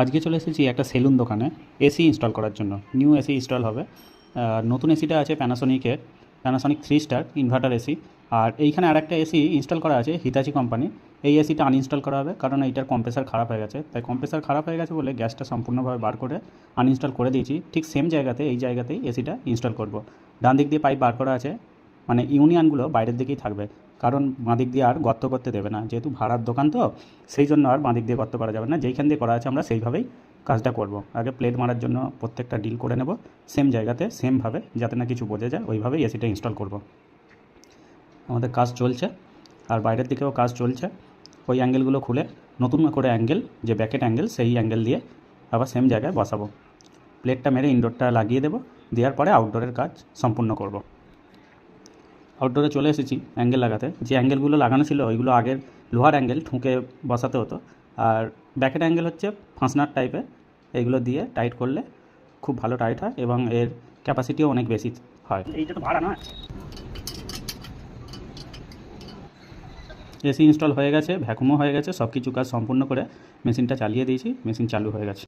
আজকে চলে এসেছি একটা সেলুন দোকানে এসি ইনস্টল করার জন্য। নিউ এসি ইনস্টল হবে। নতুন এসিটা আছে প্যানাসোনিকের, প্যানাসোনিক 3 স্টার ইনভার্টার এসি। আর এইখানে আরেকটা এসি ইনস্টল করা আছে হিতাচি কোম্পানি। এই এসিটা আনইনস্টল করা হবে কারণ এইটার কম্প্রেসার খারাপ হয়ে গেছে। তাই কম্প্রেসার খারাপ হয়ে গেছে বলে গ্যাসটা সম্পূর্ণভাবে বার করে আনইনস্টল করে দিয়েছি। ঠিক সেম জায়গাতে এই জায়গাতেই এসিটা ইনস্টল করব। ডান দিক দিয়ে পাইপ বার করা আছে, মানে ইউনিয়নগুলো বাইরের দিকেই থাকবে, কারণ বাঁদিক দিয়ে আর গর্ত করতে দেবে না, যেহেতু ভাড়ার দোকান তো সেই জন্য আর বাঁদিক দিয়ে গর্ত করা যাবে না। যেইখান দিয়ে করা আছে আমরা সেইভাবেই কাজটা করব। আগে প্লেট মারার জন্য প্রত্যেকটা ডিল করে নেব সেম জায়গাতে সেমভাবে, যাতে না কিছু বোঝা যায়, ওইভাবেই এসিটা ইনস্টল করব। আমাদের কাজ চলছে আর বাইরের দিকেও কাজ চলছে। ওই অ্যাঙ্গেলগুলো খুলে নতুন করে অ্যাঙ্গেল, যে ব্যাকেট অ্যাঙ্গেল, সেই অ্যাঙ্গেল দিয়ে আবার সেম জায়গায় বসাবো। প্লেটটা মেরে ইনডোরটা লাগিয়ে দেবো, দেওয়ার পরে আউটডোরের কাজ সম্পূর্ণ করব। আউটডোরে চলে এসেছি অ্যাঙ্গেল লাগাতে। যে অ্যাঙ্গেলগুলো লাগানো ছিল ওইগুলো আগের লোহার অ্যাঙ্গেল ঠুকে বসাতে হতো, আর ব্যাকেট অ্যাঙ্গেল হচ্ছে ফাঁসনার টাইপের। এইগুলো দিয়ে টাইট করলে খুব ভালো টাইট হয় এবং এর ক্যাপাসিটিও অনেক বেশি হয়। এইটা তো ভাড়া নয়। এসি ইনস্টল হয়ে গেছে, ভ্যাকুমও হয়ে গেছে, সব কিছু কাজ সম্পূর্ণ করে মেশিনটা চালিয়ে দিয়েছি, মেশিন চালু হয়ে গেছে।